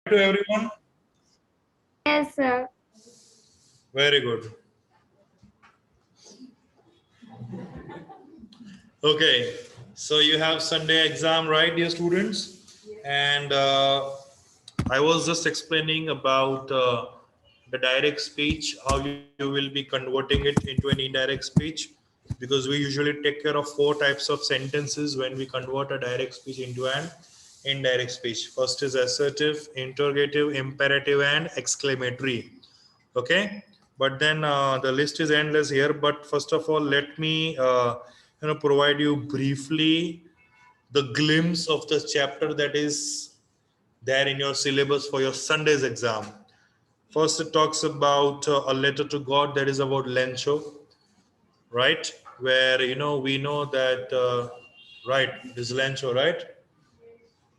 To everyone? Yes, sir. Very good. Okay, so you have Sunday exam, right, dear students? And I was just explaining about the direct speech, how you will be converting it into an indirect speech, because we usually take care of 4 types of sentences when we convert a direct speech into an indirect speech. First is assertive, interrogative, imperative, and exclamatory. Okay, but then the list is endless here. But first of all, let me provide you briefly the glimpse of the chapter that is there in your syllabus for your Sunday's exam. First, it talks about a letter to God, that is about Lencho, right? Where we know that right, this Lencho, right?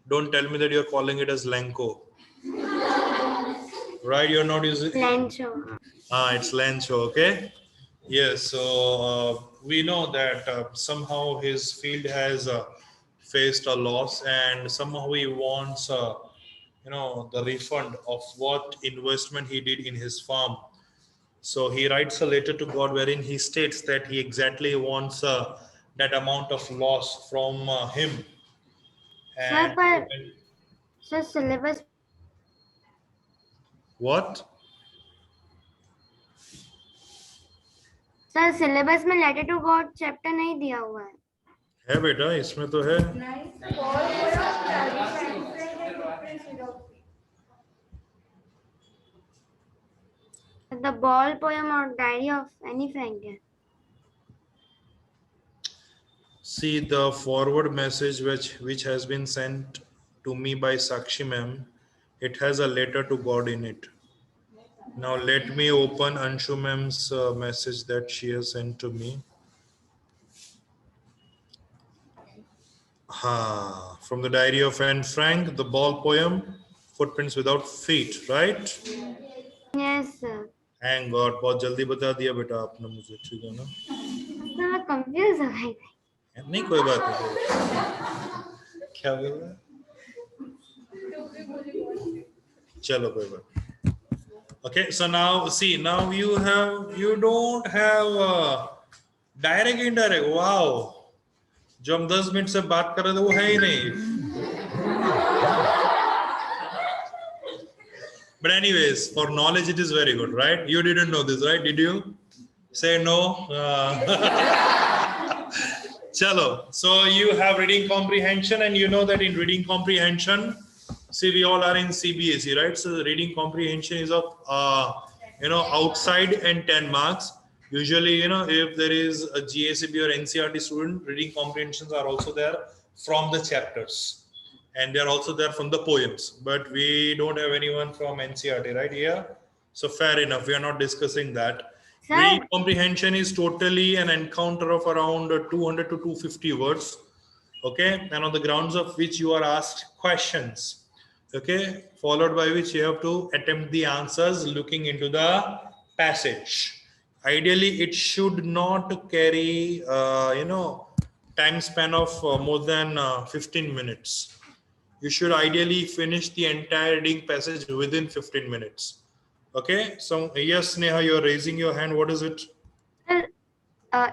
Don't tell me that you're calling it as Lenko, right? You're not using Lancho. it's Lencho, okay? Yes, so we know that somehow his field has faced a loss, and somehow he wants, the refund of what investment he did in his farm. So he writes a letter to God wherein he states that he exactly wants that amount of loss from him. Sir, And पर sir syllabus what? Sir syllabus में letter to God chapter नहीं दिया हुआ है. है बेटा, इसमें तो है. The ball poem or diary of Annie Frank है. See the forward message which has been sent to me by Sakshi ma'am. It has a letter to God in it. Now let me open Anshu ma'am's message that she has sent to me. From the diary of Anne Frank, the ball poem, Footprints Without Feet, right? Yes, sir. Thank God, बहुत जल्दी बता दिया बेटा आपने मुझे, ठीक है ना? सर मैं कंफ्यूज हो गई थी. नहीं, कोई बात नहीं. क्या बोल रहा है? चलो कोई बात. Okay, so now see, now you don't have direct indirect. Wow, जो हम 10 मिनट से बात कर रहे थे वो है ही नहीं. But anyways, for knowledge it is very good, right? You didn't know this, right? Did you? Say no. Chalo. So you have reading comprehension, and you know that in reading comprehension, see, we all are in Cbse, right? So the reading comprehension is of outside and 10 marks. Usually, if there is a GACB or NCRT student, reading comprehensions are also there from the chapters, and they are also there from the poems. But we don't have anyone from NCRT right here, so fair enough. We are not discussing that. Sir. Reading comprehension is totally an encounter of around 200 to 250 words. Okay, and on the grounds of which you are asked questions. Okay, followed by which you have to attempt the answers looking into the passage. Ideally, it should not carry, time span of more than 15 minutes. You should ideally finish the entire reading passage within 15 minutes. Okay, so yes, Neha, you're raising your hand. What is it? Sir,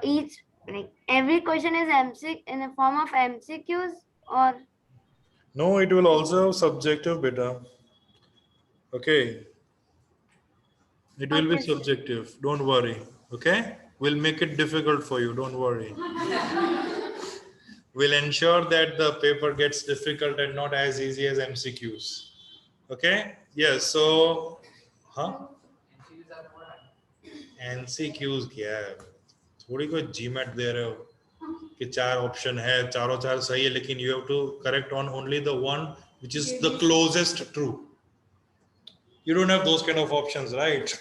each like every question is MC in the form of MCQs or No, it will also have subjective beta. Okay. It will be Okay, sir. subjective. Don't worry. Okay? We'll make it difficult for you. Don't worry. We'll ensure that the paper gets difficult and not as easy as MCQs. Okay? Yes. So, MCQs क्या है? थोड़ी कोई GMAT दे रहे हो कि 4 option है, चारों 4 सही है, लेकिन you have to correct on only the one which is the closest true. You don't have those kind of options, right?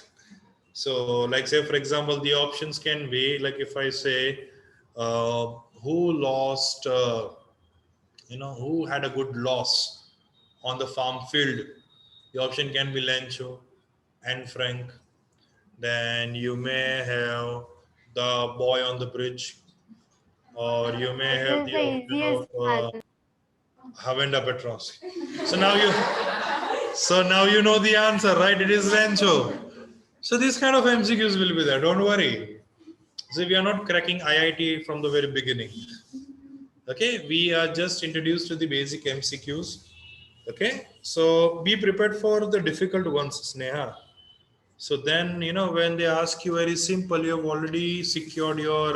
So, like say for example, the options can be like if I say, who lost, who had a good loss on the farm field? The option can be Lencho and Frank. Then you may have the boy on the bridge, or you may this have is the the option easiest of one. Havenda Petros. So now you So now you know the answer, right? It is Rancho. So these kind of MCQs will be there. Don't worry. So we are not cracking IIT from the very beginning. Okay, we are just introduced to the basic MCQs. Okay, so be prepared for the difficult ones, Sneha. So then, when they ask you very simple, you have already secured your,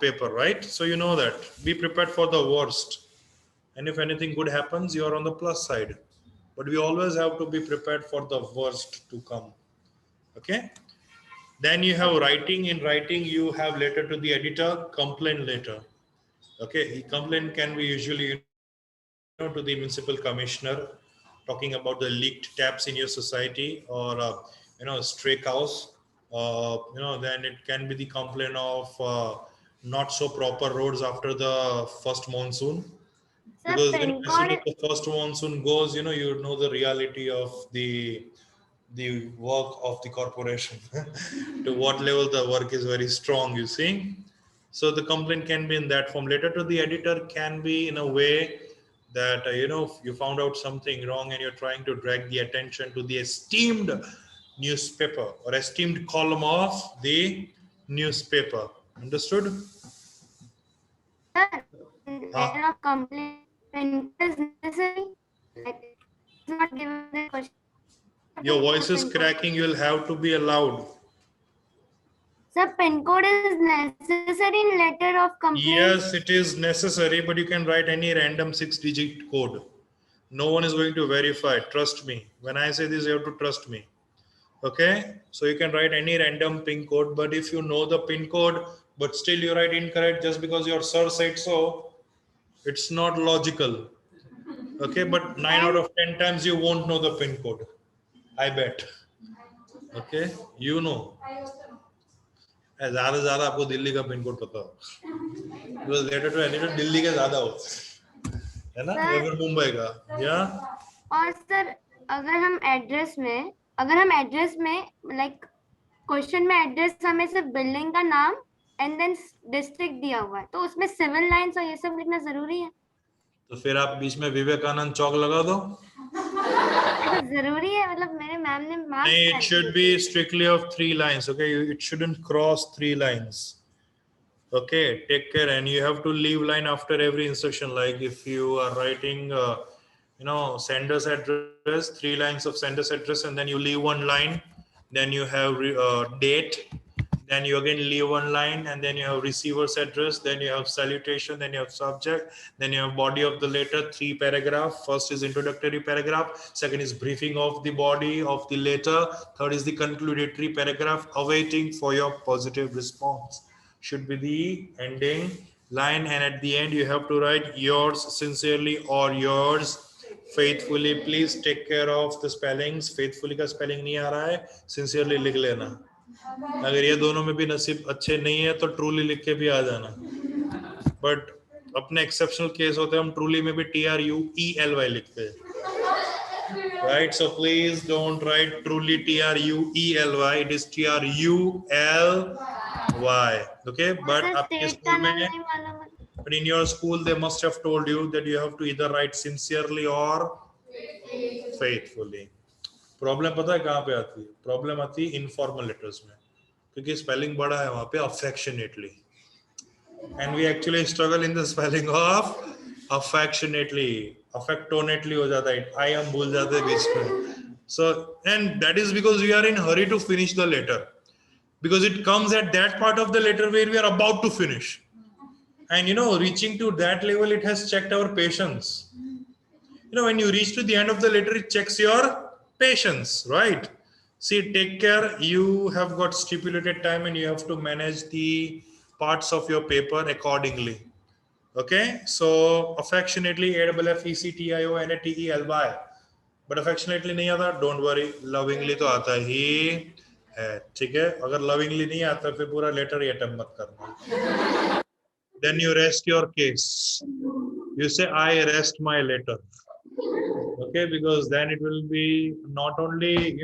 paper, right? So you know that. Be prepared for the worst. And if anything good happens, you are on the plus side. But we always have to be prepared for the worst to come. Okay. Then you have writing. In writing, you have letter to the editor, complaint letter. Okay, complaint can be usually, to the municipal commissioner, talking about the leaked taps in your society, or stray cows. Then it can be the complaint of not so proper roads after the first monsoon, Sir, because pin as soon as code. the first monsoon goes, you know the reality of the work of the corporation to what level the work is very strong, you see. So the complaint can be in that form. Letter to the editor can be in a way that you found out something wrong and you're trying to drag the attention to the esteemed newspaper or esteemed column of the newspaper. Understood? Sir, in Huh? letter of complaint, pin code is necessary. Like it is not given the question. You Your have to voice give is the pin code. cracking. You'll have to be allowed. Sir, pin code is necessary in letter of complaint. Yes, it is necessary, but you can write any random 6-digit code. No one is going to verify. Trust me. When I say this, you have to trust me. Okay? So you can write any random pin code, but if you know the pin code, but still you write incorrect just because your sir said so, it's not logical. Okay? But 9 out And of 10 times you won't know the pin code. I bet. Okay? You know. ज्यादा से ज्यादा आपको दिल्ली का pin code पता हो, because letter to any Delhi के ज्यादा होते है ना, या सर, फिर मुंबई का, या और सर, अगर हम एड्रेस में अगर हम एड्रेस में लाइक क्वेश्चन में एड्रेस हमें सिर्फ बिल्डिंग का नाम एंड देन डिस्ट्रिक्ट दिया हुआ है, तो उसमें सिविल लाइंस और ये सब लिखना जरूरी है? तो फिर आप बीच में विवेकानंद चौक लगा दो. ऐसा जरूरी है? मतलब मेरे मैम ने मार्क्स नहीं, it ऐड should किए be थे. strictly of 3 lines. Okay, it shouldn't cross 3 lines. Okay, take care, and you have to leave line after every instruction. Like if you are writing sender's address, 3 lines of sender's address, and then you leave one line, then you have date, then you again leave one line, and then you have receiver's address, then you have salutation, then you have subject, then you have body of the letter, 3 paragraph. First is introductory paragraph, second is briefing of the body of the letter, third is the concludatory paragraph awaiting for your positive response, should be the ending line, and at the end you have to write yours sincerely or yours faithfully. Please take care of the spellings. Faithfully का spelling नहीं आ रहा है, sincerely लिख लेना. अगर ये दोनों में भी नसीब अच्छे नहीं है तो ट्रूली लिख के भी आ जाना. बट अपने एक्सेप्शनल केस होते हैं, हम ट्रूली में भी TRUELY लिखते हैं. Right, so please don't write truly TRUELY. It is TRULY. Okay, but sir, आपके स्टेट का स्कूल नाम में, नहीं मालूम है. but in your school they must have told you that you have to either write sincerely or faithfully. Problem पता है कहाँ पे आती है? प्रॉब्लम आती है इनफॉर्मल लेटर्स में, क्योंकि स्पेलिंग बड़ा है वहां पे affectionately, and we actually struggle in the spelling of affectionately. Affectionately हो जाता है, आई हम भूल जाते हैं बीच में. So, and that is because we are in hurry to finish the letter, because it comes at that part of the letter where we are about to finish, and reaching to that level, it has checked our patience. When you reach to the end of the letter, it checks your patience, right? See, take care. You have got stipulated time and you have to manage the parts of your paper accordingly. Okay, so affectionately, AFFECTIONATELY, but affectionately नहीं आता, don't worry, lovingly तो आता ही है. ठीक है, अगर lovingly नहीं आता फिर पूरा letter ही attempt मत करना. Then you rest your case. You say, I rest my letter. Okay, because then it will be not only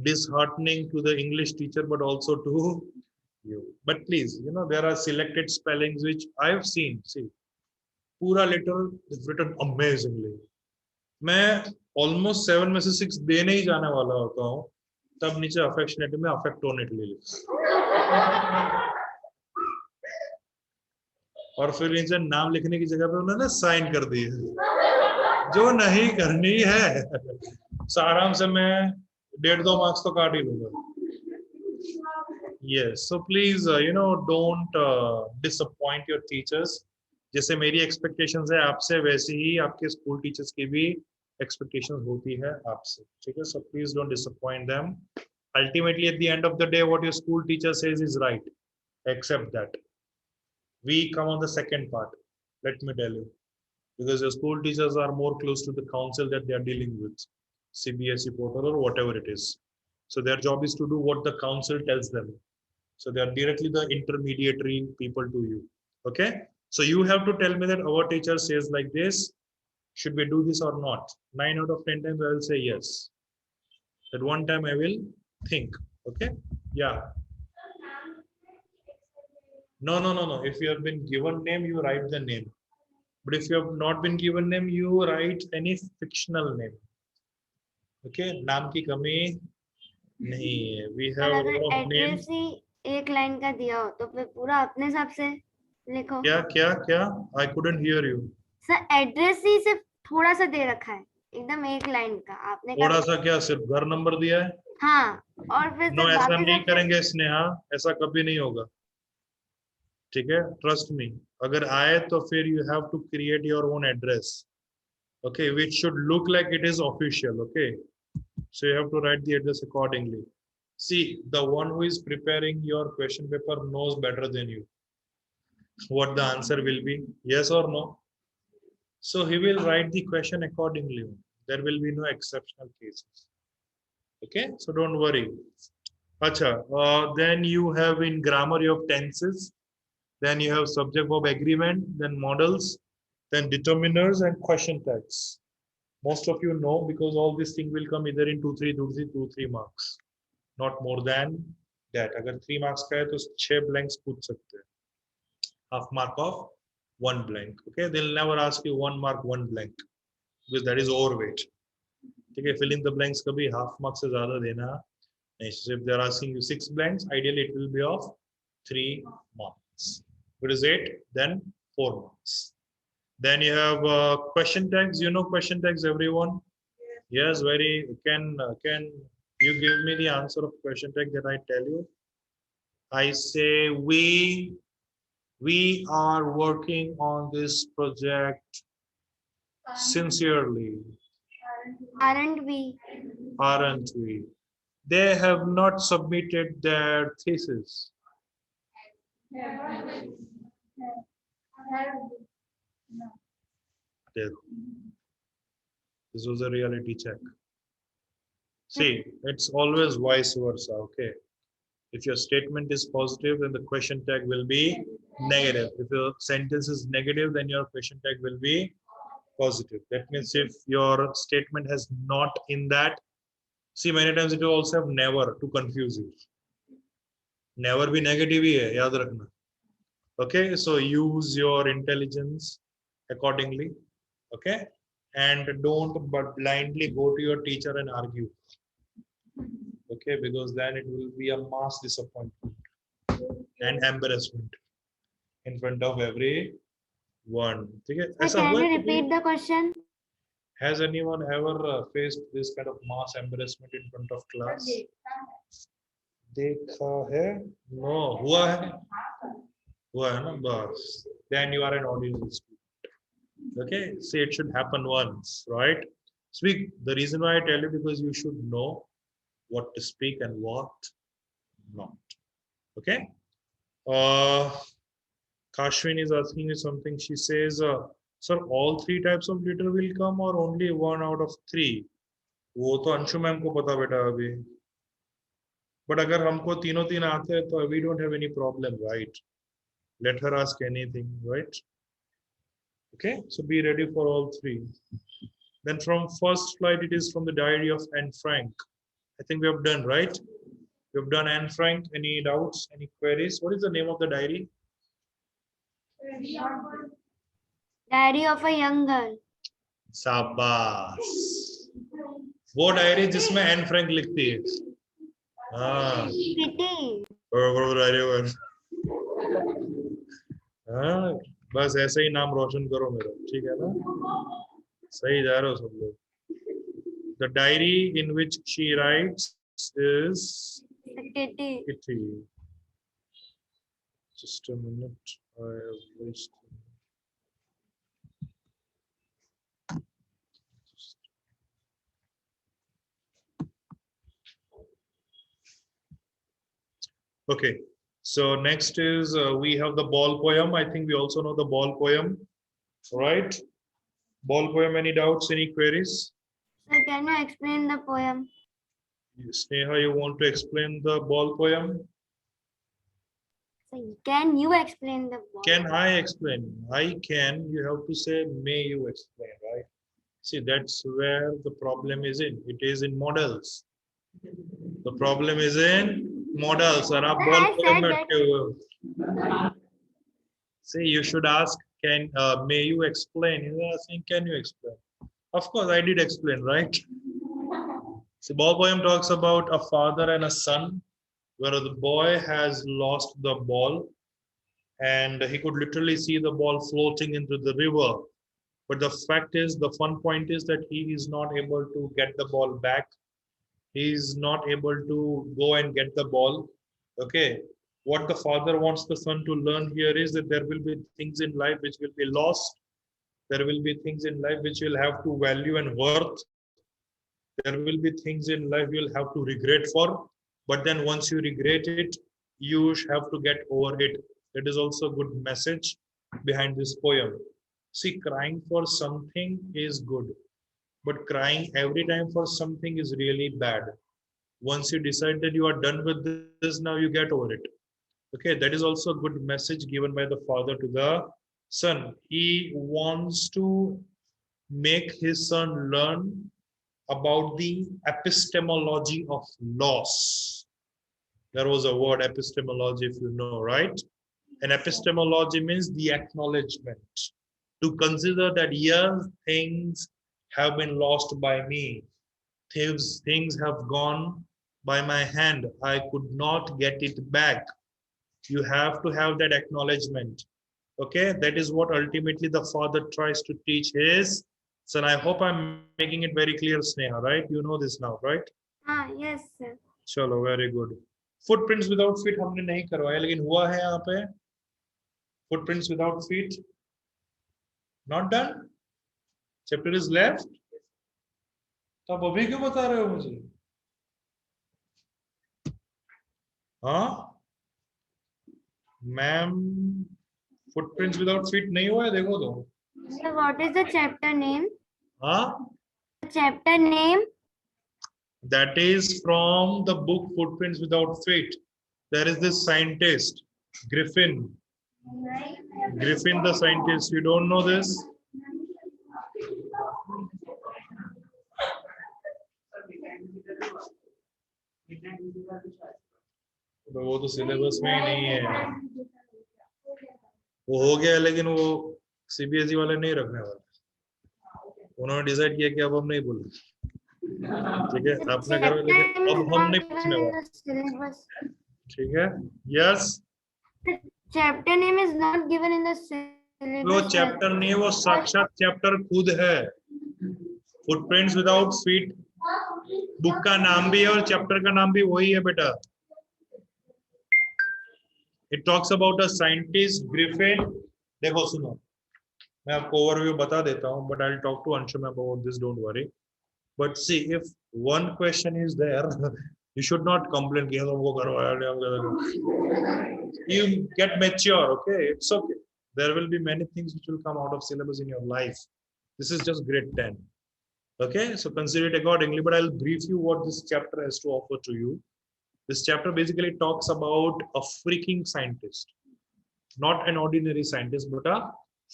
disheartening to the English teacher but also to you. But please, there are selected spellings which I've seen. See, pura letter is written amazingly, मैं almost 7 में से 6 देने ही जाने वाला होता हूँ, तब नीचे अफेक्शनेटली में अफेक्टोनेटली और फिर नीचे नाम लिखने की जगह पे उन्होंने साइन कर दिए, जो नहीं करनी है। So, आराम से मैं 1.5-2 मार्क्स तो काट ही लूंगा। Yes, so please, don't disappoint your teachers. जैसे मेरी expectations है आपसे, वैसे ही आपके स्कूल टीचर्स की भी expectations होती है आपसे, ठीक है? So please don't disappoint them. Ultimately, at the end of the day, what your school teacher says is right. Accept that. We come on the second part. Let me tell you, because your school teachers are more close to the council that they are dealing with, CBSE portal or whatever it is. So their job is to do what the council tells them. So they are directly the intermediary people to you. Okay. So you have to tell me that our teacher says like this. Should we do this or not? 9 out of 10 times I will say yes. At one time I will think. Okay. Yeah. No, no, no, no. If you have been given name, you write the name. But if you have not been given name, you write any fictional name. Okay. नाम की कमी नहीं है. We have a अगर lot of names. Address ही एक line का दिया हो तो फिर पूरा अपने हिसाब से लिखो। क्या क्या क्या? I couldn't hear you. Sir address ही सिर्फ थोड़ा सा दे रखा है, एकदम एक लाइन का। आपने थोड़ा सा क्या? सिर्फ घर नंबर दिया है? हाँ, और फिर नो, सर ऐसा बाकी नहीं सब करेंगे स्नेहा, ऐसा कभी नहीं होगा, ठीक है? Trust me. अगर आए तो फिर you have to create your own address, okay, which should look like it is official, okay? So you have to write the address accordingly. See, the one who is preparing your question paper knows better than you what the answer will be, yes or no. So he will write the question accordingly. There will be no exceptional cases, okay? So don't worry. Acha, then you have in grammar you have tenses, then you have subject verb agreement, then models, then determiners and question tags. Most of you know because all these things will come either in 2-3 marks, not more than that. अगर 3 marks का है तो 6 blanks पूछ सकते हैं. Half mark of 1 blank. Okay, they'll never ask you 1 mark 1 blank because that is overweight. ठीक है, fill in the blanks कभी half mark से ज़्यादा देना नहीं. So if they're asking you 6 blanks, ideally it will be of 3 marks. If it is 8, then 4 marks. Then you have question tags. You know question tags, everyone? Yes, very. Can you give me the answer of question tag that I tell you? I say we are working on this project sincerely. aren't we? Aren't we? They have not submitted their thesis. There. This was a reality check. See, it's always vice versa, okay? If your statement is positive, then the question tag will be negative. If your sentence is negative, then your question tag will be positive. That means if your statement has not in that, see, many times it will also have never to confuse you. Never be negative ही है, याद रखना. Okay, so use your intelligence accordingly. Okay, and don't but blindly go to your teacher and argue. Okay, because then it will be a mass disappointment and embarrassment in front of everyone. Okay, Sir, can you repeat the question? has anyone ever faced this kind of mass embarrassment in front of class? देखा है? No, हुआ है? हुआ है ना? बस. Then you are an ordinary student. Okay, say it should happen once, right? Speak. The reason why I tell you because you should know what to speak and what not. Okay. Kashwin is asking me something. She says, "Sir, all 3 types of letter will come or only 1 out of 3?" वो तो Anshu ma'am को पता बेटा अभी. But अगर हमको तीनों तीन आते हैं तो we don't have any problem, right? Let her ask anything, right? Okay, so be ready for all 3. Then from first flight, it is from the diary of Anne Frank. I think we have done, right? We have done Anne Frank. Any doubts, any queries? What is the name of the diary? Diary of a young girl. शाबाश वो diary जिसमें Anne Frank लिखती है हाँ Kitty. बराबर हाँ बस ऐसे ही नाम रोशन करो मेरा ठीक है ना सही जा रहे हो सब लोग The diary in which she writes is Kitty. Kitty. Just a minute. I have lost. Okay. So next is we have the ball poem. I think we also know the ball poem, right? Ball poem. Any doubts? Any queries? Sir, can you explain the poem? Sneha, you want to explain the ball poem? Sir, can you explain the poem? Can I explain? I can. You have to say, may you explain, right? See, that's where the problem is in. It is in models. The problem is in models. और आप ball I poem said में that. अटके हुए हो. See, you should ask, can may you explain? You are asking, can you explain? Of course, I did explain, right? See, ball poem talks about a father and a son, where the boy has lost the ball, and he could literally see the ball floating into the river. But the fact is, the fun point is that he is not able to get the ball back. He is not able to go and get the ball. Okay. What the father wants the son to learn here is that there will be things in life which will be lost. There will be things in life which will have to value and worth. There will be things in life you'll have to regret for. But then once you regret it, you have to get over it. That is also a good message behind this poem. See, crying for something is good, but crying every time for something is really bad. Once you decide that you are done with this, now you get over it. Okay, that is also a good message given by the father to the son. He wants to make his son learn about the epistemology of loss. There was a word epistemology, if you know, right? And epistemology means the acknowledgement. To consider that, yes, things have been lost by me. Things have gone by my hand. I could not get it back. You have to have that acknowledgement. Okay, that is what ultimately the father tries to teach his son. I hope I'm making it very clear, Sneha, right? You know this now, right? Yes, sir. चलो very good. Footprints without feet हमने नहीं करवाया लेकिन हुआ है यहाँ पे. Footprints without feet not done. Chapter is left. तो आप अभी क्यों बता रहे हो मुझे? हाँ मैम footprints without feet नहीं हुआ है देखो तो. So what is the chapter name? हाँ The chapter name? that is from the book Footprints Without Feet. There is this scientist Griffin. Griffin the scientist. You don't know this? वो तो syllabus में ही नहीं है. वो हो गया लेकिन वो सीबीएसई वाले नहीं रखने वाले. उन्होंने डिसाइड किया कि अब हम नहीं बोलेंगे. ठीक है अपने घर में लेकिन अब हम नहीं पूछने वाले. ठीक है yes. Chapter name is not given in the syllabus. वो चैप्टर नहीं है वो साक्षात चैप्टर खुद है. फुटप्रिंट्स विदाउट फीट बुक का नाम भी है और चैप्टर का नाम भी वही है बेटा. It talks about a scientist Griffin. देखो सुनो मैं आपको ओवरव्यू बता देता हूँ but I will talk to Anshum about this don't worry. But see if one question is there you should not complain कि हमको करवाया. You get mature, okay? It's okay. There will be many things which will come out of syllabus in your life. This is just grade 10. Okay, so consider it accordingly. But I'll brief you what this chapter has to offer to you. This chapter basically talks about a freaking scientist, not an ordinary scientist, but a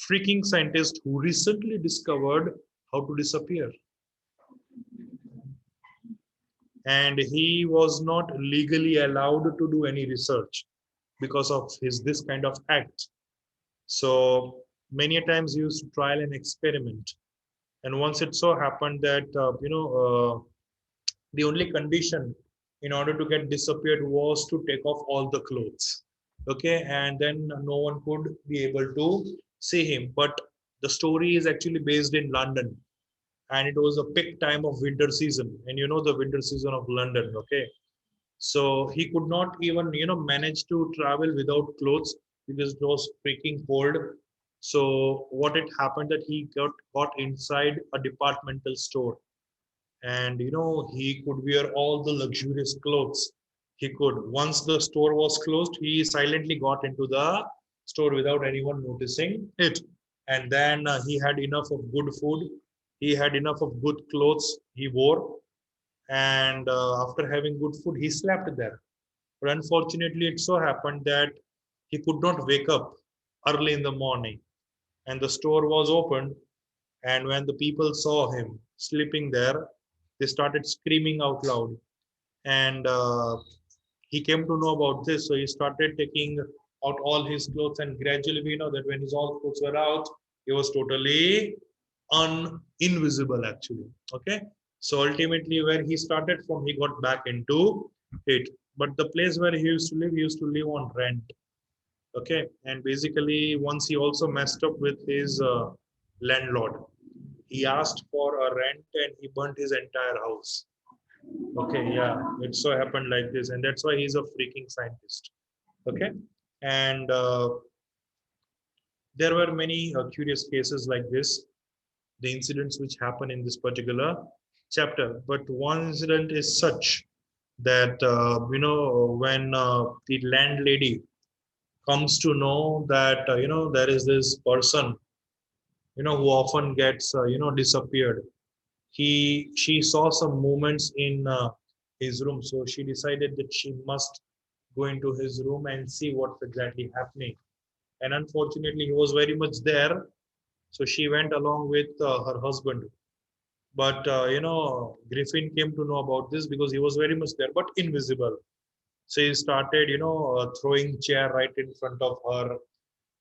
freaking scientist who recently discovered how to disappear. And he was not legally allowed to do any research because of his this kind of act. So many times he used to trial and experiment. And once it so happened that the only condition in order to get disappeared was to take off all the clothes. Okay, and then no one could be able to see him. But the story is actually based in London, and it was a peak time of winter season, and you know the winter season of London. Okay, so he could not even manage to travel without clothes because it was freaking cold. So what it happened that he got inside a departmental store, and he could wear all the luxurious clothes he could. Once the store was closed, he silently got into the store without anyone noticing it. And then he had enough of good food, he had enough of good clothes he wore, and after having good food he slept there. But unfortunately it so happened that he could not wake up early in the morning, and the store was opened. And when the people saw him sleeping there, they started screaming out loud. And he came to know about this. So he started taking out all his clothes. And gradually, we know that when his all clothes were out, he was totally invisible, actually. Okay. So ultimately, where he started from, he got back into it. But the place where he used to live on rent. Okay. And basically, once he also messed up with his landlord. He asked for a rent and he burnt his entire house. Okay, yeah, it so happened like this, and that's why he's a freaking scientist. Okay, and there were many curious cases like this, the incidents which happen in this particular chapter. But one incident is such that when the landlady comes to know that there is this person who often gets disappeared. She saw some movements in his room, so she decided that she must go into his room and see what's exactly happening. And unfortunately he was very much there, so she went along with her husband. But Griffin came to know about this because he was very much there but invisible. So he started throwing chair right in front of her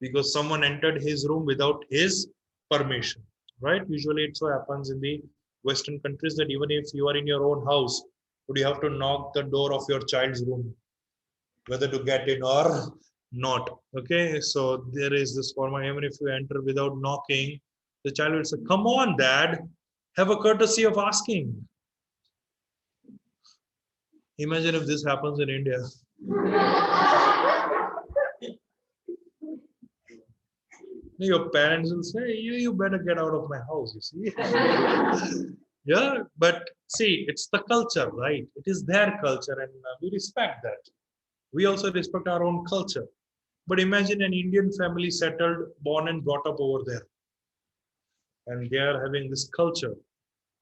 because someone entered his room without his permission, right? Usually it so happens in the Western countries that even if you are in your own house, would you have to knock the door of your child's room, whether to get in or not. Okay, so there is this format. Even if you enter without knocking, the child will say, "Come on, Dad, have a courtesy of asking." Imagine if this happens in India. Your parents will say, you better get out of my house, you see. Yeah, but see, it's the culture, right? It is their culture, and we respect that. We also respect our own culture. But imagine an Indian family settled, born and brought up over there, and they are having this culture.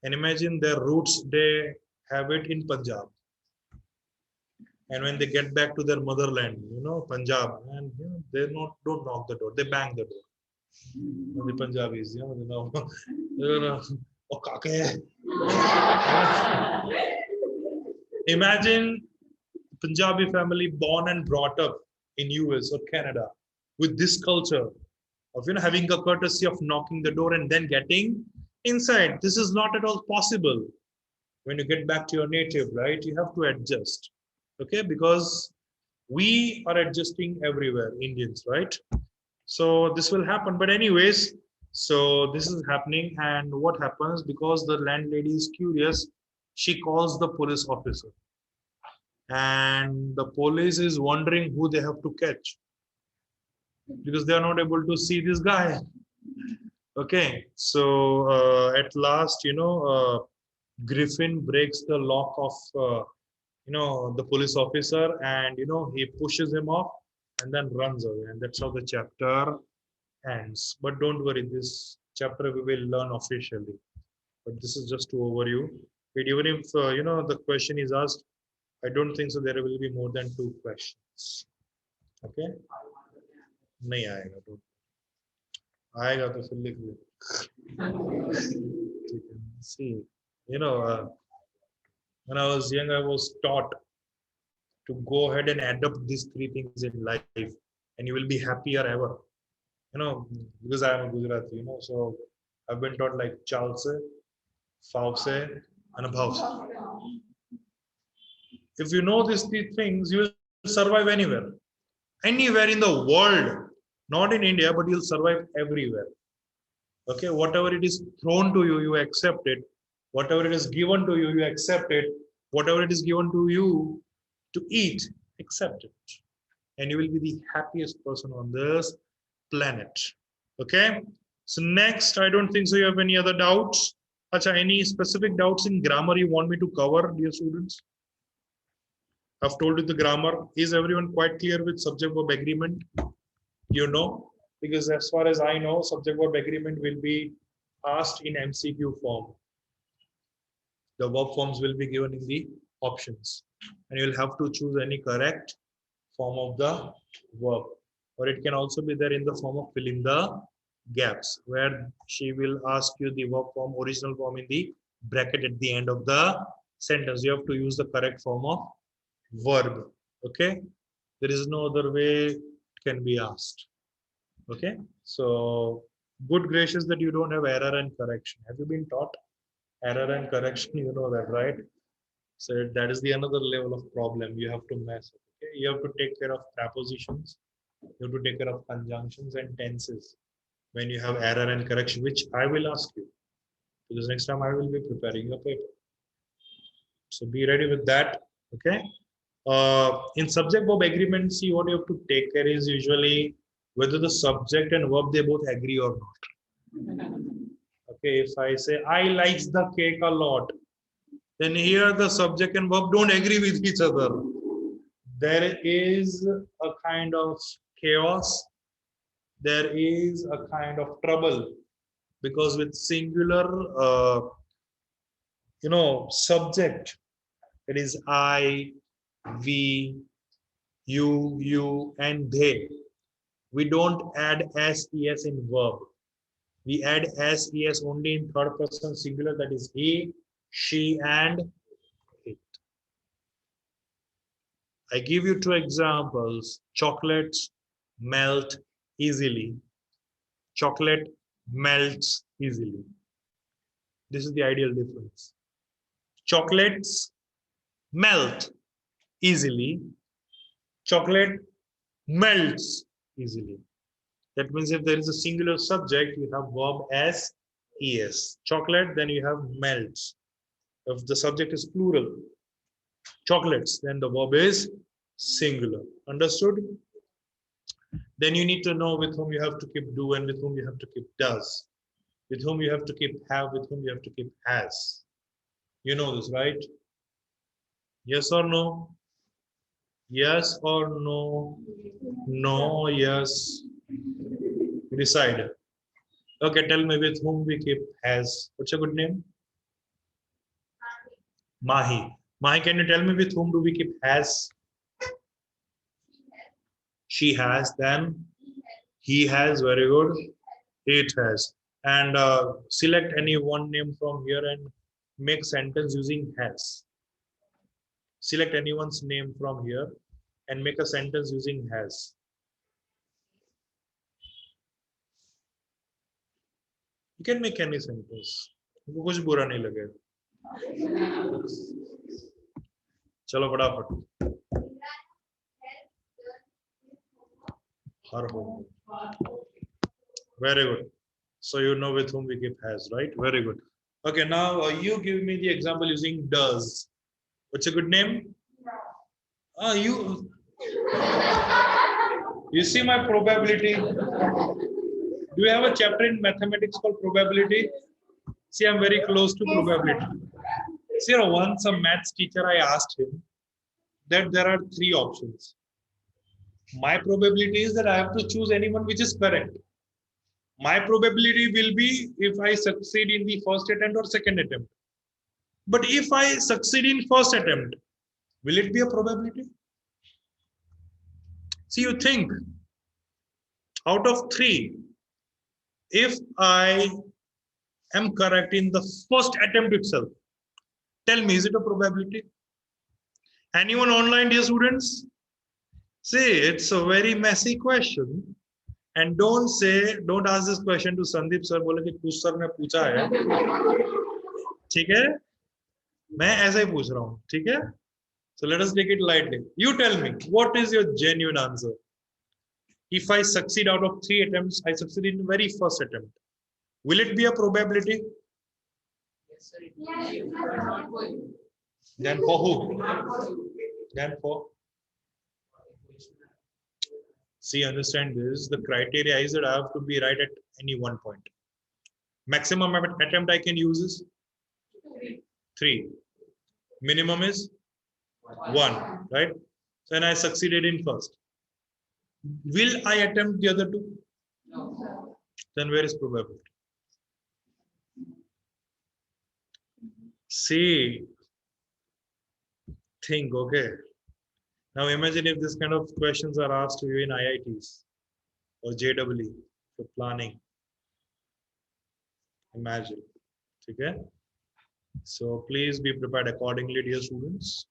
And imagine their roots, they have it in Punjab. And when they get back to their motherland, Punjab, and they don't knock the door, they bang the door. The Punjabis, oh, kake. Imagine Punjabi family born and brought up in US or Canada with this culture of having a courtesy of knocking the door and then getting inside. This is not at all possible. When you get back to your native, right, you have to adjust. Okay, because we are adjusting everywhere, Indians, right? So this will happen. But anyways, so this is happening, and what happens, because the landlady is curious, she calls the police officer, and the police is wondering who they have to catch because they are not able to see this guy. Okay, so at last, Griffin breaks the lock of the police officer, and he pushes him off and then runs away, and that's how the chapter ends. But don't worry, this chapter we will learn officially, but this is just to overview. But even if the question is asked, I don't think so there will be more than 2 questions. Okay, नहीं आएगा तो आएगा तो फिर लिख लो. See, when I was young, I was taught to go ahead and adopt these 3 things in life, and you will be happier ever. Because I am a Gujarati, so I've been taught like chalse, fauce, and bhavse. If you know these three things, you will survive anywhere in the world, not in India, but you'll survive everywhere. Okay, whatever it is thrown to you, you accept it. Whatever it is given to you, you accept it. Whatever it is given to you to eat, accept it. And you will be the happiest person on this planet. Okay, so next, I don't think so you have any other doubts. Acha, any specific doubts in grammar you want me to cover, dear students? I've told you the grammar. Is everyone quite clear with subject verb agreement? You know, because as far as I know, subject verb agreement will be asked in MCQ form. The verb forms will be given in the options, and you'll have to choose any correct form of the verb, or it can also be there in the form of fill in the gaps, where she will ask you the verb form, original form in the bracket at the end of the sentence. You have to use the correct form of verb. Okay, there is no other way it can be asked. Okay, so good gracious that you don't have error and correction. Have you been taught error and correction? You know that, right? So that is the another level of problem you have to mess up. Okay, you have to take care of prepositions, you have to take care of conjunctions and tenses when you have error and correction, which I will ask you, because next time I will be preparing your paper. So be ready with that. Okay. In subject verb agreement, see what you have to take care is usually whether the subject and verb they both agree or not. Okay, if I say I likes the cake a lot, then here the subject and verb don't agree with each other. There is a kind of chaos. There is a kind of trouble, because with singular, subject, it is I, we, you, and they. We don't add ses in verb. We add ses only in third person singular, that is he, she, and it. I give you two examples. Chocolates melt easily. Chocolate melts easily. This is the ideal difference. Chocolates melt easily. Chocolate melts easily. That means if there is a singular subject, you have verb as es. Chocolate, then you have melts. If the subject is plural, chocolates, then the verb is singular. Understood? Then you need to know with whom you have to keep do and with whom you have to keep does. With whom you have to keep have, with whom you have to keep has. You know this, right? Yes or no? Yes or no? No, yes. Decide. Okay, tell me with whom we keep has. What's your good name? Mahi. Mahi, can you tell me with whom do we keep has? She has, then he has, very good. It has. And select any one name from here and make sentence using has. Select anyone's name from here and make a sentence using has. You can make any sentence. कुछ बुरा नहीं लगेगा. चलो फटाफट. Her home. Very good. So you know with whom we keep has, right? Very good. Okay, now you give me the example using does. What's a good name? You see my probability. Do you have a chapter in mathematics called probability? See, I'm very close to probability. See, once a maths teacher, I asked him that there are three options. My probability is that I have to choose anyone which is correct. My probability will be if I succeed in the first attempt or second attempt. But if I succeed in first attempt, will it be a probability? See, you think out of three, if I am correct in the first attempt itself, tell me, is it a probability? Anyone online, dear students? See, it's a very messy question. And don't ask this question to Sandeep sir. बोले कि कुछ sir ने पूछा है, ठीक है? मैं ऐसा ही पूछ रहा हूँ, ठीक है? So let us take it lightly. You tell me, what is your genuine answer? If I succeed out of 3 attempts, I succeed in the very first attempt. Will it be a probability? Yes, sir. Not for you. Then for who? Then for? See, understand this. The criteria is that I have to be right at any one point. Maximum attempt I can use is 3. Minimum is 1, right? Then I succeeded in first. Will I attempt the other 2? No. Then where is probability? See, think, okay. Now imagine if this kind of questions are asked to you in IITs or JEE for planning. Imagine, okay? So please be prepared accordingly, dear students.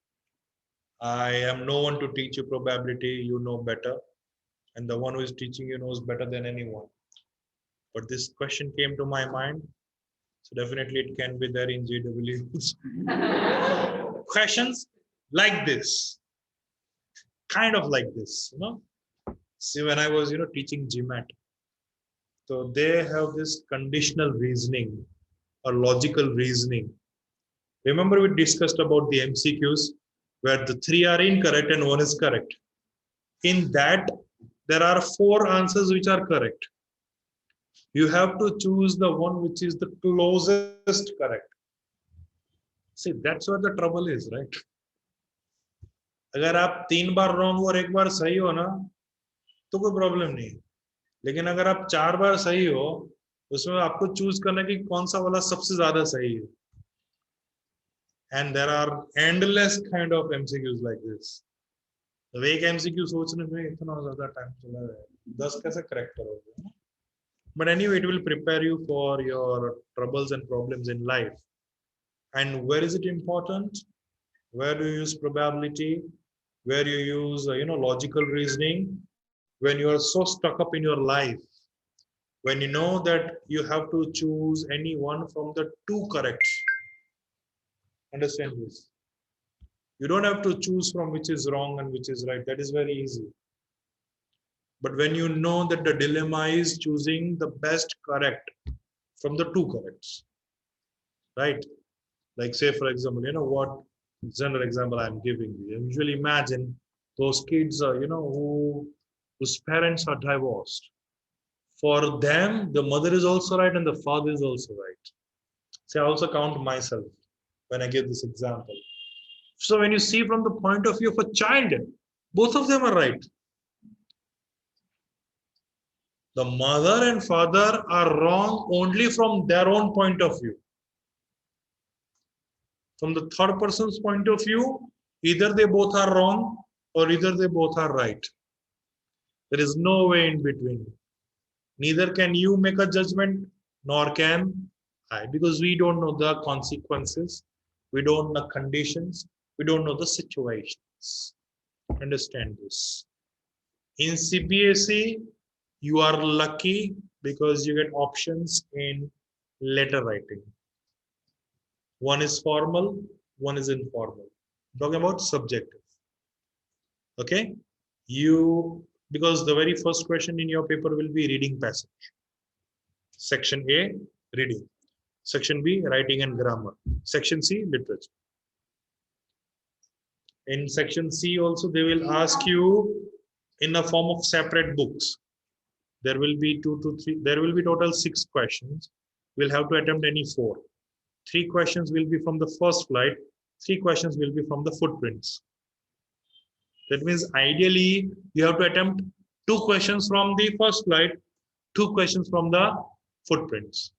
I am no one to teach you probability, you know better. And the one who is teaching you knows better than anyone. But this question came to my mind. So definitely it can be there in JEE. Questions like this. Kind of like this, you know. See, when I was, teaching GMAT, so they have this conditional reasoning or logical reasoning. Remember we discussed about the MCQs where the 3 are incorrect and 1 is correct. In that, there are 4 answers which are correct. You have to choose the one which is the closest correct. See, that's where the trouble is, right? अगर आप 3 बार wrong और 1 बार सही हो ना तो कोई problem नहीं, लेकिन अगर आप 4 बार सही हो उसमें आपको चूज करना कि कौन सा वाला सबसे ज्यादा सही है. And there are endless kind of MCQs like this. तो एक MCQ सोचने में इतना ज्यादा टाइम चला जाए, 10 कैसे क्रैक करोगे? But anyway, it will prepare you for your troubles and problems in life. And where is it important? Where do you use probability? Where you use logical reasoning? When you are so stuck up in your life, when you know that you have to choose any one from the 2 correct. Understand this? You don't have to choose from which is wrong and which is right. That is very easy. But when you know that the dilemma is choosing the best correct from the 2 corrects, right? Like say, for example, what general example I'm giving you. Usually imagine those kids, whose parents are divorced. For them, the mother is also right and the father is also right. See, I also count myself when I give this example. So when you see from the point of view of a child, both of them are right. The mother and father are wrong only from their own point of view. From the third person's point of view, either they both are wrong or either they both are right. There is no way in between. Neither can you make a judgment, nor can I, because we don't know the consequences, we don't know conditions, we don't know the situations. Understand this. In Cbse, you are lucky because you get options in letter writing. One is formal, one is informal. I'm talking about subjective. Okay? Because the very first question in your paper will be reading passage. Section A, reading. Section B, writing and grammar. Section C, literature. In section C also, they will ask you in a form of separate books. There will be 2 to 3, there will be total 6 questions. We'll have to attempt any 4. 3 questions will be from the first flight, 3 questions will be from the footprints. That means ideally you have to attempt 2 questions from the first flight, 2 questions from the footprints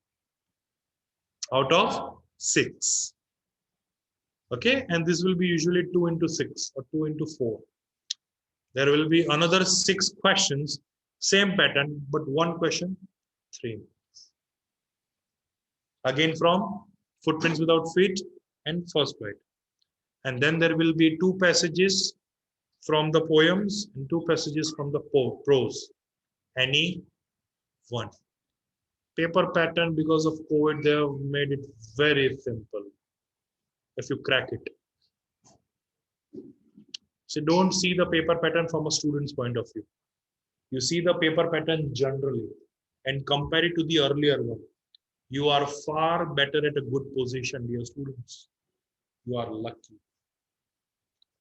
out of 6. Okay, and this will be usually 2 into 6 or 2 into 4. There will be another 6 questions, same pattern, but 1 question, 3 minutes. Again from footprints without feet and first flight. And then there will be 2 passages from the poems and 2 passages from the prose. Any one. Paper pattern, because of COVID, they have made it very simple. If you crack it, so don't see the paper pattern from a student's point of view. You see the paper pattern generally and compare it to the earlier one. You are far better at a good position, dear students. You are lucky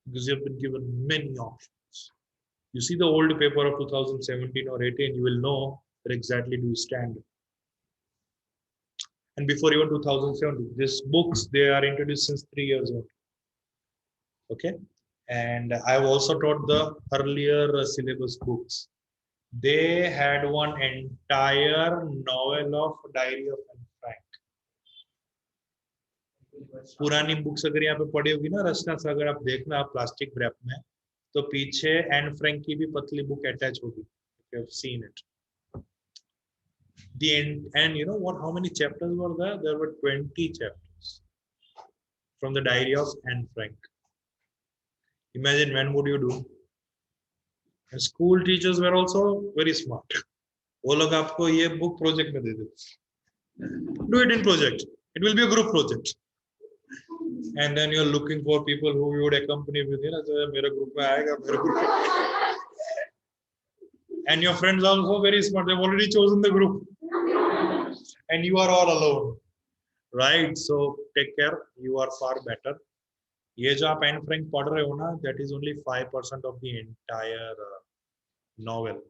because you have been given many options. You see the old paper of 2017 or 18, you will know where exactly do you stand. And before even 2017, these books, they are introduced since 3 years old. Okay. And I've also taught the earlier syllabus books. They had one entire novel of Diary of Anne Frank. पुरानी books अगर यहाँ पे पढ़ी होगी ना रचना से, अगर आप देखना प्लास्टिक रैप में, तो पीछे एन फ्रैंक की भी पतली बुक अटैच होगी. You have seen it. The end, and you know what? How many chapters were there? There were 20 chapters from the Diary of Anne Frank. Imagine, when would you do? And school teachers were also very smart. वो लोग आपको ये book project में दे दे. Do it in project. It will be a group project. And then you're looking for people who you would accompany with you. So मेरे group में आएगा, मेरे group में. And your friends are also very smart. They've already chosen the group. And you are all alone. Right? So take care. You are far better. ये जो आप Anne Frank पढ़ रहे हो ना, that is only 5% of the entire novel.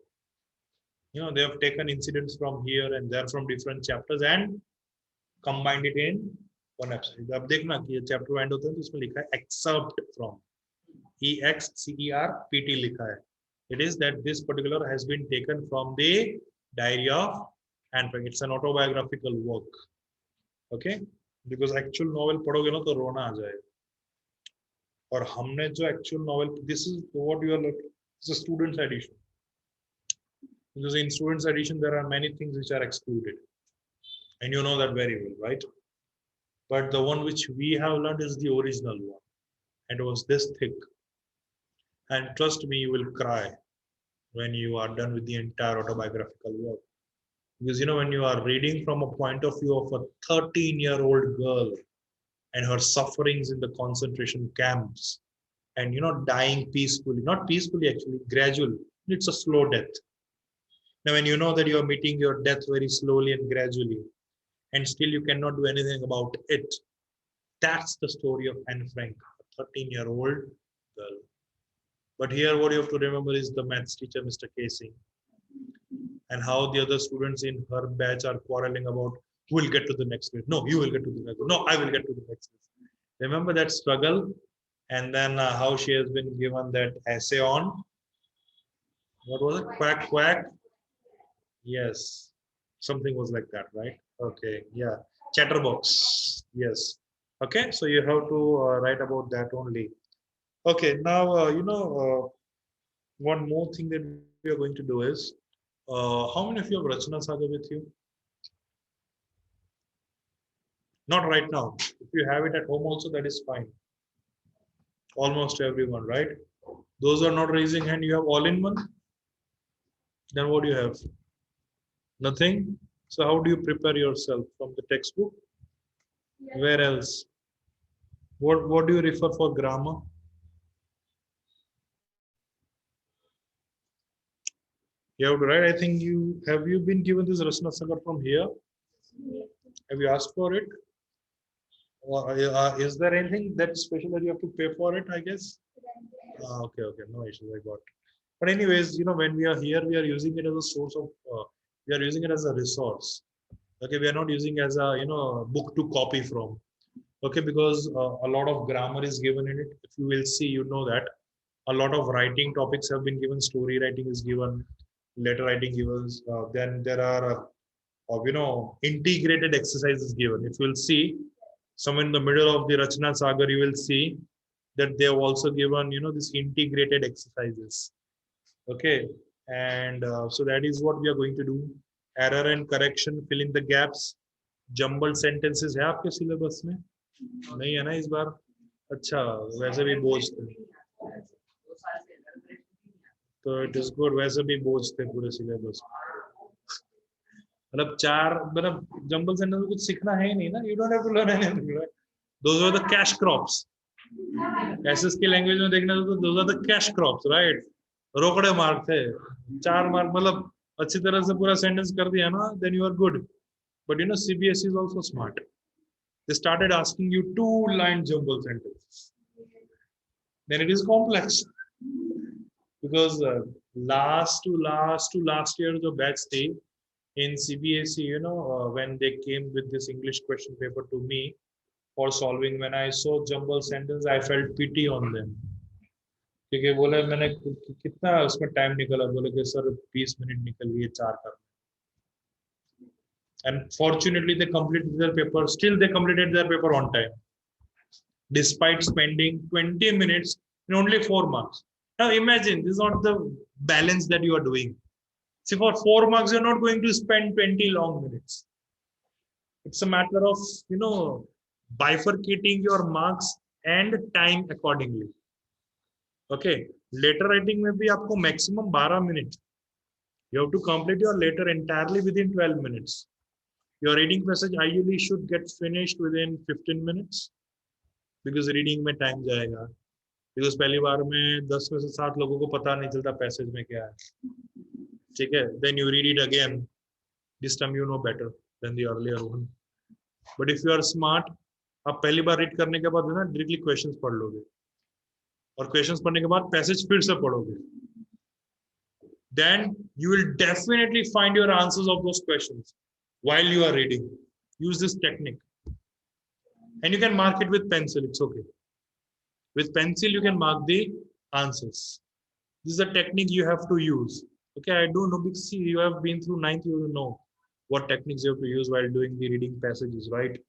You know, they have taken incidents from here and there from different chapters and combined it in one episode. अब देखना कि ये chapter end होता है तो उसमें लिखा है excerpt from, EXCERPT लिखा है. It is that this particular has been taken from the Diary of Anne Frank. It's an autobiographical work. Okay, because actual novel पढ़ोगे ना तो रोना आ जाएगा. और हमने जो actual novel, this is what you are looking. It's a student's edition. Because in student's edition there are many things which are excluded, and you know that very well, right? But the one which we have learned is the original one, and it was this thick. And trust me, you will cry when you are done with the entire autobiographical work. Because you know, when you are reading from a point of view of a 13-year-old girl and her sufferings in the concentration camps, and you know, dying peacefully, not peacefully actually, gradually. It's a slow death. Now, when you know that you are meeting your death very slowly and gradually, and still you cannot do anything about it, that's the story of Anne Frank, a 13-year-old girl. But here, what you have to remember is the maths teacher, Mr. Casey, and how the other students in her batch are quarreling about who will get to the next grade. No, you will get to the next grade. No, I will get to the next grade. Remember that struggle? And then how she has been given that essay on, what was it? Quack, quack. Yes, something was like that, right? Okay, yeah. Chatterbox. Yes. Okay, so you have to write about that only. Okay, now, one more thing that we are going to do is, how many of you have Rachana Saga with you? Not right now. If you have it at home also, that is fine. Almost everyone, right? Those who are not raising hand, you have all in one? Then what do you have? Nothing? So how do you prepare yourself? From the textbook? Where else? What do you refer for grammar? You have to write. I think you have you been given this Rasna Sagar from here? Have you asked for it? Or is there anything that special that you have to pay for it? I guess. Okay, no issues. I got. But anyways, you know, when we are here, we are using it as a source of. We are using it as a resource. Okay, we are not using as a book to copy from. Okay, because a lot of grammar is given in it. If you will see, you know that a lot of writing topics have been given. Story writing is given, letter writing given. Then there are integrated exercises given. If you will see, somewhere in the middle of the Rachana Sagar, you will see that they have also given this integrated exercises. Okay, and so that is what we are going to do. Error and correction, fill in the gaps. Jumbled sentences है आपके syllabus में? नहीं है ना इस बार? अच्छा, वैसे भी बोझ थे. तो it is good, वैसे भी बोझ थे पूरे syllabus में. मतलब चार मतलब जंबल सेंटेंस में कुछ सीखना है ही नहीं ना. You don't have to learn anything, right? Those are the cash crops. SS की लैंग्वेज में देखना तो those are the cash crops, right? रोकड़े मार्क थे. 4 मार्क मतलब अच्छी तरह से पूरा सेंटेंस कर दिया ना, then you are good. But you know CBSE is also smart. They started asking you 2-line jumble sentences. Then it is complex because last year the batch stay in CBSE, you know, when they came with this English question paper to me for solving, when I saw jumble sentence, I felt pity on them. क्योंकि बोले मैंने कितना उसमें time निकला, बोले कि sir 20 minute निकल गए 4 कर. And fortunately they completed their paper. Still they completed their paper on time, despite spending 20 minutes in only 4 marks. Now imagine, this is not the balance that you are doing. See, for 4 marks, you're not going to spend 20 long minutes. It's a matter of, you know, bifurcating your marks and time accordingly. Okay. Letter writing में भी आपको maximum 12 minutes. You have to complete your letter entirely within 12 minutes. Your reading passage ideally should get finished within 15 minutes. Because reading में time जाएगा. Because पहली बार में 10 में से 7 लोगों को पता नहीं चलता passage में क्या है. ठीक है? Then you read it again. This time you know better than the earlier one. But if you are smart, आप पहली बार read करने के बाद ना directly questions पढ़ लोगे. और questions पढ़ने के बाद passage फिर से पढ़ोगे. Then you will definitely find your answers of those questions while you are reading. Use this technique. And you can mark it with pencil, it's okay. With pencil, you can mark the answers. This is a technique you have to use. Okay, I don't know, because see, you have been through 9th, you will know what techniques you have to use while doing the reading passages, right?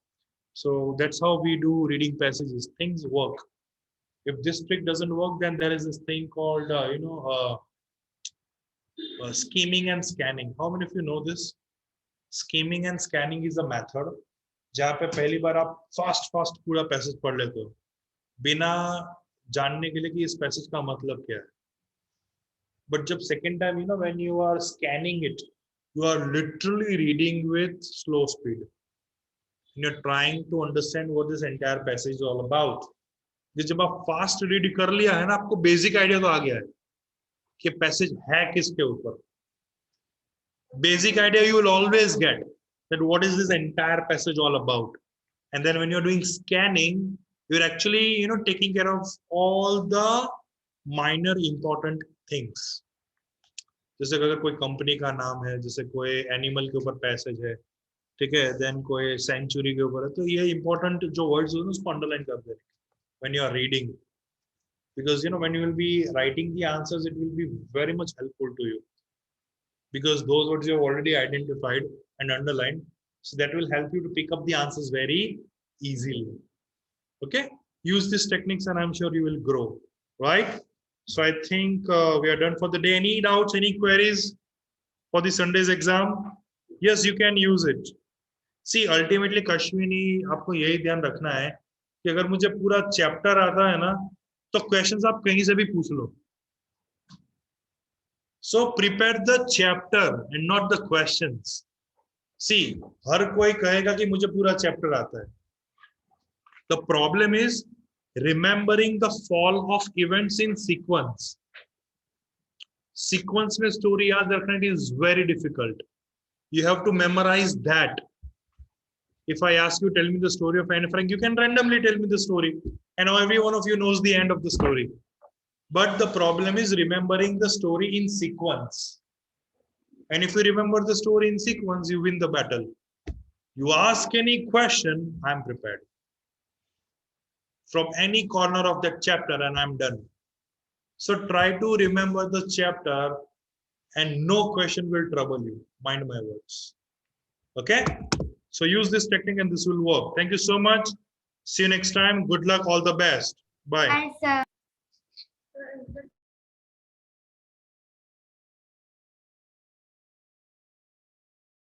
So that's how we do reading passages. Things work. If this trick doesn't work, then there is this thing called, scheming and scanning. How many of you know this? Scheming and scanning is a method जहाँ पे पहली बार आप fast पूरा passage पढ़ लेते हो बिना जानने के लिए कि इस पैसेज का मतलब क्या है. But जब second time, you know, when you are scanning it, you are literally reading with slow speed. And you're trying to understand what this entire passage is all about. जब आप फास्ट रीड कर लिया है ना, आपको basic idea तो आ गया है कि पैसेज है किसके ऊपर. Basic idea you will always get that what is this entire passage all about. And then when you're doing scanning, you're actually, you know, taking care of all the minor important things. जैसे अगर कोई company का नाम है, जैसे कोई animal के ऊपर पैसेज है, ठीक है, देन कोई सेंचुरी के ऊपर है, तो ये इंपॉर्टेंट जो वर्ड्स होते हैं उसको अंडरलाइन कर दें when you are reading, because you know when you will be writing the answers, it will be very much helpful to you, because those words you have already identified and underlined, so that will help you to pick up the answers very easily. Okay, use these techniques and I'm sure you will grow, right? So I think we are done for the day. Any doubts, any queries for the Sunday's exam? Yes, you can use it. See, ultimately कश्मीनी आपको यही ध्यान रखना है कि अगर मुझे पूरा chapter आता है ना, तो क्वेश्चंस आप कहीं से भी पूछ लो. So prepare the chapter and not the questions. See, हर कोई कहेगा कि मुझे पूरा चैप्टर आता है. The problem is remembering the fall of events in sequence. Sequence में story याद रखना is very difficult. You have to memorize that. If I ask you, tell me the story of Anne Frank, you can randomly tell me the story, and every one of you knows the end of the story. But the problem is remembering the story in sequence. And if you remember the story in sequence, you win the battle. You ask any question, I'm prepared. From any corner of that chapter, and I'm done. So try to remember the chapter, and no question will trouble you. Mind my words. Okay? So use this technique and this will work. Thank you so much. See you next time. Good luck. All the best. Bye. Bye, sir.